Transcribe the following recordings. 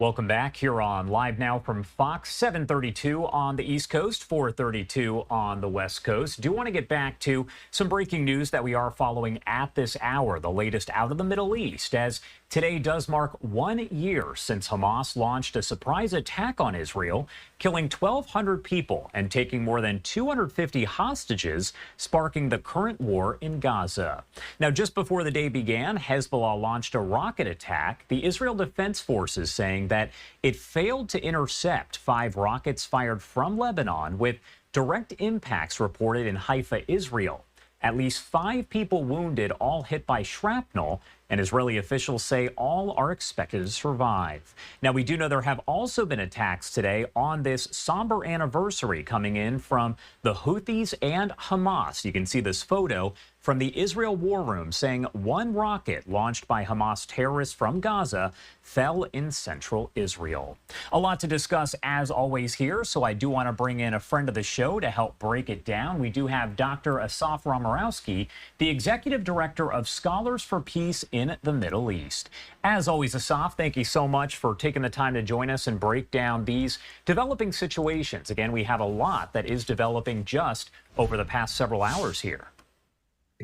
Welcome back here on Live Now from Fox, 7:32 on the East Coast, 4:32 on the West Coast. Do want to get back to some breaking news that we are following at this hour, the latest out of the Middle East, as today does mark 1 year since Hamas launched a surprise attack on Israel, killing 1,200 people and taking more than 250 hostages, sparking the current war in Gaza. Now, just before the day began, Hezbollah launched a rocket attack, the Israel Defense Forces saying that it failed to intercept 5 rockets fired from Lebanon, with direct impacts reported in Haifa, Israel. At least 5 people wounded, all hit by shrapnel, and Israeli officials say all are expected to survive. Now, we do know there have also been attacks today on this somber anniversary coming in from the Houthis and Hamas. You can see this photo from the Israel War Room saying 1 rocket launched by Hamas terrorists from Gaza fell in central Israel. A lot to discuss as always here, so I do want to bring in a friend of the show to help break it down. We do have Dr. Asaf Romarowski, the Executive Director of Scholars for Peace in the Middle East. As always, Asaf, thank you so much for taking the time to join us and break down these developing situations. Again, we have a lot that is developing just over the past several hours here.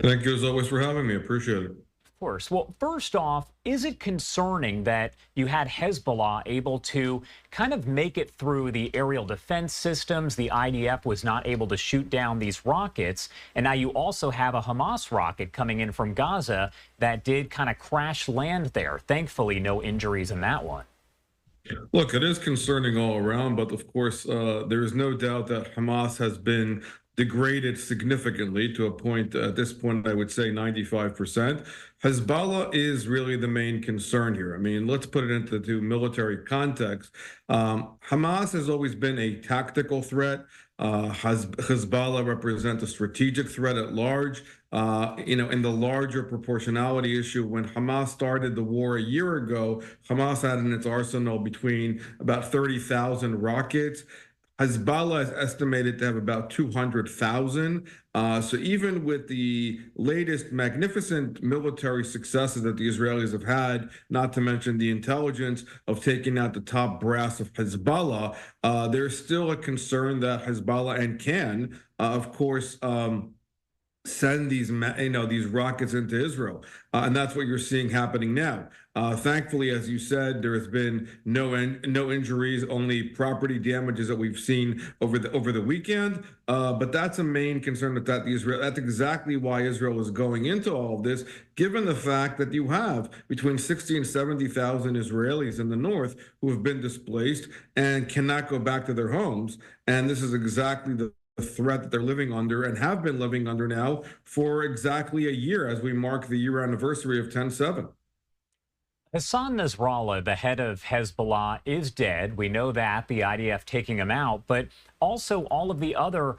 Thank you as always for having me. Appreciate it. Of course. Well, first off, is it concerning that you had Hezbollah able to kind of make it through the aerial defense systems? The IDF was not able to shoot down these rockets. And now you also have a Hamas rocket coming in from Gaza that did kind of crash land there. Thankfully, no injuries in that one. Look, it is concerning all around, but of course, there is no doubt that Hamas has been degraded significantly to a point, at this point, I would say 95%. Hezbollah is really the main concern here. I mean, let's put it into military context. Hamas has always been a tactical threat. Hezbollah represents a strategic threat at large. In the larger proportionality issue, when Hamas started the war a year ago, Hamas had in its arsenal between about 30,000 rockets. Hezbollah is estimated to have about 200,000. So even with the latest magnificent military successes that the Israelis have had, not to mention the intelligence of taking out the top brass of Hezbollah, there's still a concern that Hezbollah can, of course, send these rockets into Israel, and that's what you're seeing happening now. Thankfully, as you said, there has been no injuries, only property damages that we've seen over the weekend. But that's a main concern that's exactly why Israel is going into all of this, given the fact that you have between 60 and 70,000 Israelis in the north who have been displaced and cannot go back to their homes, and this is exactly the threat that they're living under and have been living under now for exactly a year as we mark the year anniversary of 10/7. Hassan Nasrallah, the head of Hezbollah, is dead. We know that, the IDF taking him out, but also all of the other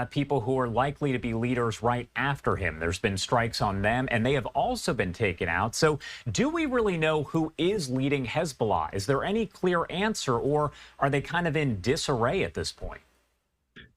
people who are likely to be leaders right after him. There's been strikes on them, and they have also been taken out. So do we really know who is leading Hezbollah? Is there any clear answer, or are they kind of in disarray at this point?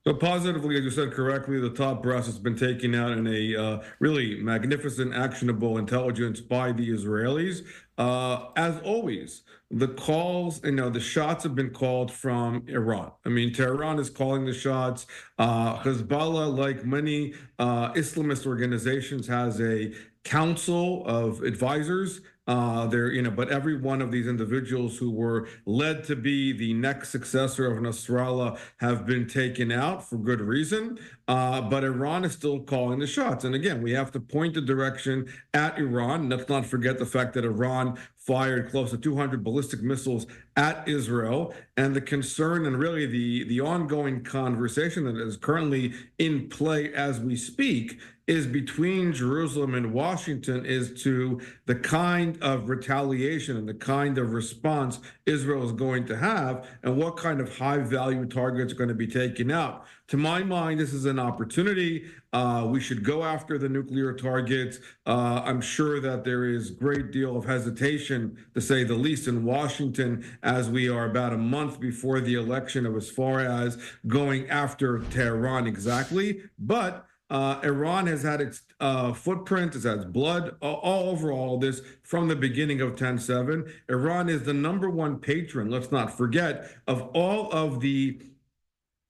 So positively, as you said correctly, the top brass has been taken out in a really magnificent, actionable intelligence by the Israelis. As always, the calls, the shots have been called from Iran. I mean, Tehran is calling the shots. Hezbollah, like many Islamist organizations, has a council of advisors. But every one of these individuals who were led to be the next successor of Nasrallah have been taken out for good reason. But Iran is still calling the shots. And again, we have to point the direction at Iran. Let's not forget the fact that Iran fired close to 200 ballistic missiles at Israel. And the concern and really the ongoing conversation that is currently in play as we speak is between Jerusalem and Washington is to the kind of retaliation and the kind of response Israel is going to have and what kind of high value targets are going to be taken out. To my mind, this is an opportunity. We should go after the nuclear targets. I'm sure that there is a great deal of hesitation, to say the least, in Washington as we are about a month before the election of as far as going after Tehran exactly. But Iran has had its footprint, it's had its blood all over all of this from the beginning of 10/7. Iran is the #1 patron, let's not forget, of all of the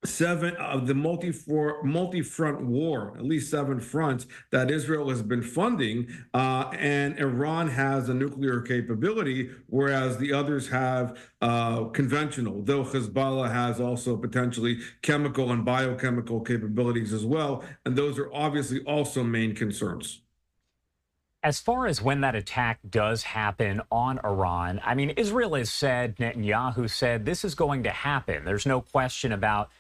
seven of the multi-front war, at least 7 fronts that Israel has been funding, and Iran has a nuclear capability, whereas the others have conventional, though Hezbollah has also potentially chemical and biochemical capabilities as well, and those are obviously also main concerns. As far as when that attack does happen on Iran, I mean, Israel has said, Netanyahu said, this is going to happen. There's no question about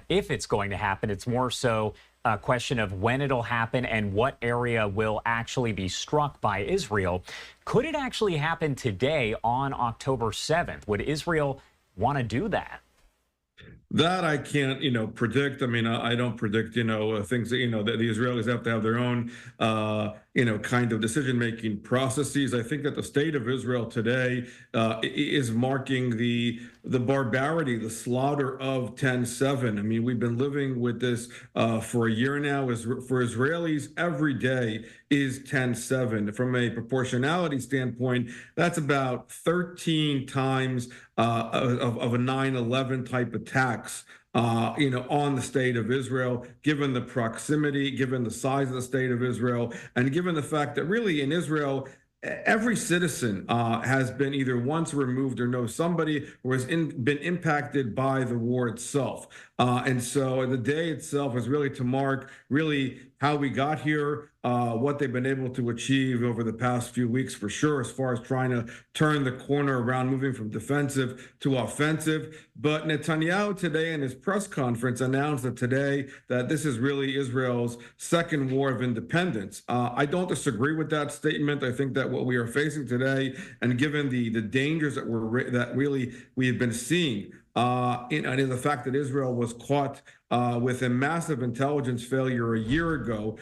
if it's going to happen. It's more so a question of when it'll happen and what area will actually be struck by Israel. Could it actually happen today on October 7th? Would Israel want to do that? That I can't, predict. I mean, I don't predict, things that, that the Israelis have to have their own, kind of decision-making processes. I think that the state of Israel today is marking the barbarity, the slaughter of 10/7. I mean, we've been living with this for a year now. For Israelis, every day is 10/7. From a proportionality standpoint, that's about 13 times of a 9/11 type attacks, on the state of Israel, given the proximity, given the size of the state of Israel, and given the fact that really in Israel, every citizen has been either once removed or knows somebody who has been impacted by the war itself. And so the day itself is really to mark really how we got here, what they've been able to achieve over the past few weeks for sure, as far as trying to turn the corner around moving from defensive to offensive. But Netanyahu today in his press conference announced that this is really Israel's second war of independence. I don't disagree with that statement. I think that what we are facing today, and given the dangers that we have been seeing, and the fact that Israel was caught with a massive intelligence failure a year ago.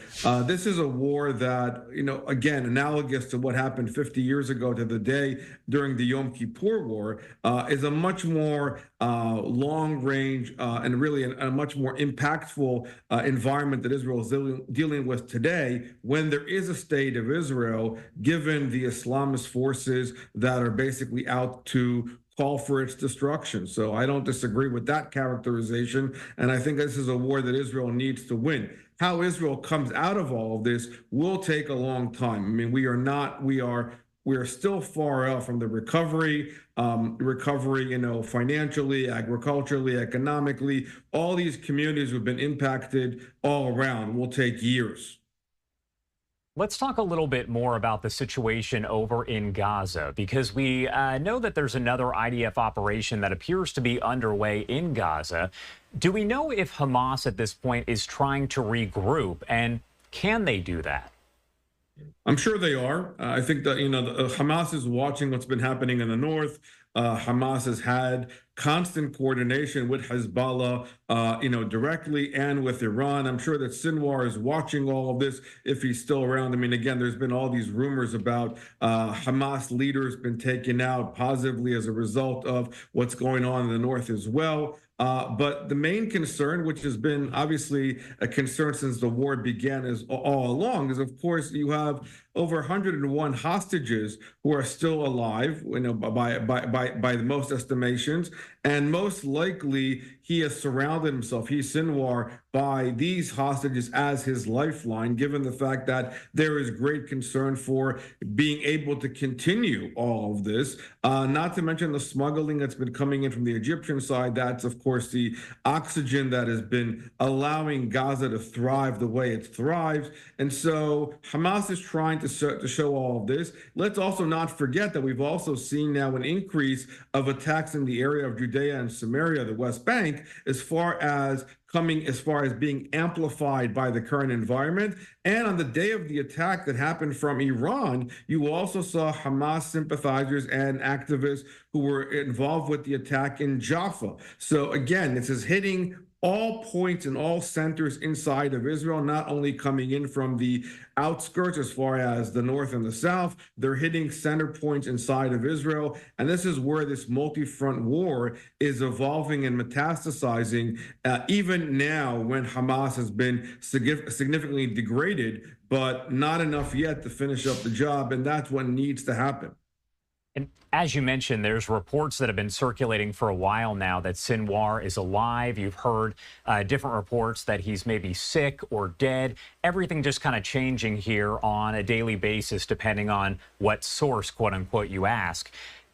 This is a war that, again, analogous to what happened 50 years ago to the day during the Yom Kippur War, is a much more long range and really a much more impactful environment that Israel is dealing with today, when there is a state of Israel, given the Islamist forces that are basically out to call for its destruction. So I don't disagree with that characterization. And I think this is a war that Israel needs to win. How Israel comes out of all of this will take a long time. I mean, we are still far out from the recovery, financially, agriculturally, economically. All these communities who have been impacted all around will take years. Let's talk a little bit more about the situation over in Gaza, because we know that there's another IDF operation that appears to be underway in Gaza. Do we know if Hamas at this point is trying to regroup, and can they do that? I'm sure they are. I think that, Hamas is watching what's been happening in the north. Hamas has had constant coordination with Hezbollah, directly, and with Iran. I'm sure that Sinwar is watching all of this if he's still around. I mean, again, there's been all these rumors about Hamas leaders been taken out positively as a result of what's going on in the north as well. But the main concern, which has been obviously a concern since the war began all along, is of course you have over 101 hostages who are still alive, by the most estimations, and most likely he has surrounded himself, Sinwar, by these hostages as his lifeline, given the fact that there is great concern for being able to continue all of this, not to mention the smuggling that's been coming in from the Egyptian side. That's, of course, the oxygen that has been allowing Gaza to thrive the way it thrives. And so Hamas is trying to show all of this. Let's also not forget that we've also seen now an increase of attacks in the area of Judea and Samaria, the West Bank, as far as being amplified by the current environment. And on the day of the attack that happened from Iran, you also saw Hamas sympathizers and activists who were involved with the attack in Jaffa. So again, this is hitting all points and all centers inside of Israel, not only coming in from the outskirts as far as the north and the south, they're hitting center points inside of Israel. And this is where this multi-front war is evolving and metastasizing, even even now when Hamas has been significantly degraded, but not enough yet to finish up the job. And that's what needs to happen. And as you mentioned, there's reports that have been circulating for a while now that Sinwar is alive. You've heard different reports that he's maybe sick or dead. Everything just kind of changing here on a daily basis, depending on what source, quote unquote, you ask.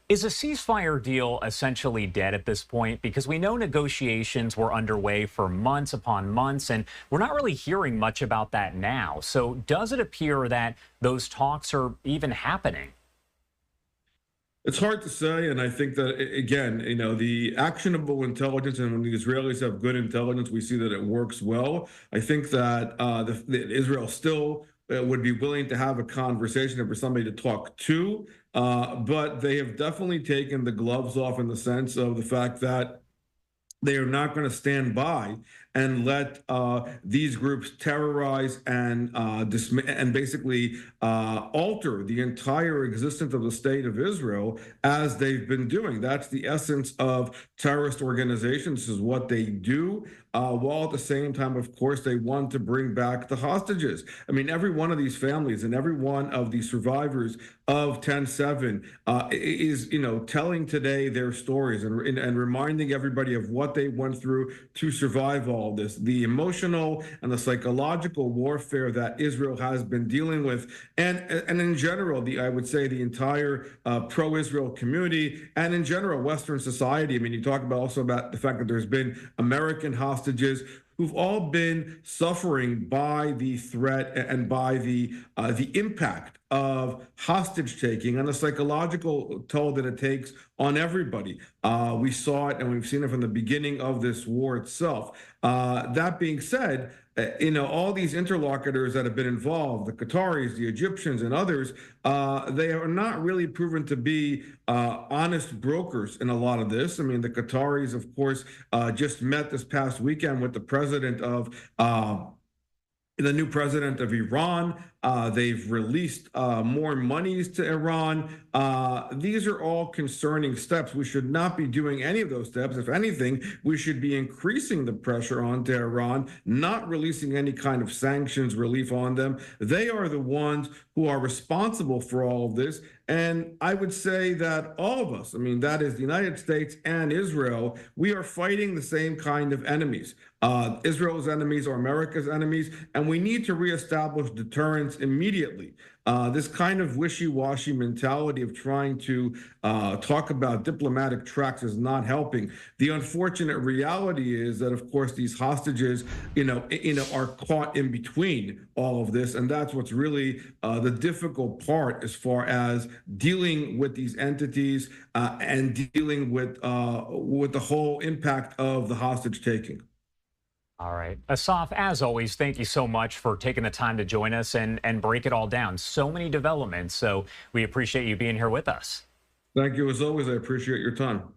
Is a ceasefire deal essentially dead at this point? Because we know negotiations were underway for months upon months, and we're not really hearing much about that now. So does it appear that those talks are even happening? It's hard to say, and I think that again, the actionable intelligence, and when the Israelis have good intelligence, we see that it works well. I think that Israel still would be willing to have a conversation for somebody to talk to, but they have definitely taken the gloves off in the sense of the fact that they are not going to stand by and let these groups terrorize and basically alter the entire existence of the state of Israel as they've been doing. That's the essence of terrorist organizations. This is what they do. While at the same time, of course, they want to bring back the hostages. I mean, every one of these families and every one of the survivors of 10/7 is, telling today their stories and reminding everybody of what they went through to survive all this, the emotional and the psychological warfare that Israel has been dealing with, and in general, I would say the entire pro-Israel community, and in general, Western society. I mean, you talk also about the fact that there's been American hostages who've all been suffering by the threat and by the impact of hostage taking and the psychological toll that it takes on everybody. We saw it and we've seen it from the beginning of this war itself. That being said, all these interlocutors that have been involved, the Qataris, the Egyptians, and others, they are not really proven to be honest brokers in a lot of this. I mean, the Qataris, of course, just met this past weekend with the new president of Iran. They've released more monies to Iran. These are all concerning steps. We should not be doing any of those steps. If anything, we should be increasing the pressure on Tehran, not releasing any kind of sanctions relief on them. They are the ones who are responsible for all of this. And I would say that all of us, I mean, that is the United States and Israel, we are fighting the same kind of enemies. Israel's enemies are America's enemies, and we need to reestablish deterrence immediately. This kind of wishy-washy mentality of trying to talk about diplomatic tracks is not helping. The unfortunate reality is that, of course, these hostages, are caught in between all of this, and that's what's really the difficult part as far as dealing with these entities and dealing with the whole impact of the hostage taking. All right. Asaf, as always, thank you so much for taking the time to join us and break it all down. So many developments. So we appreciate you being here with us. Thank you. As always, I appreciate your time.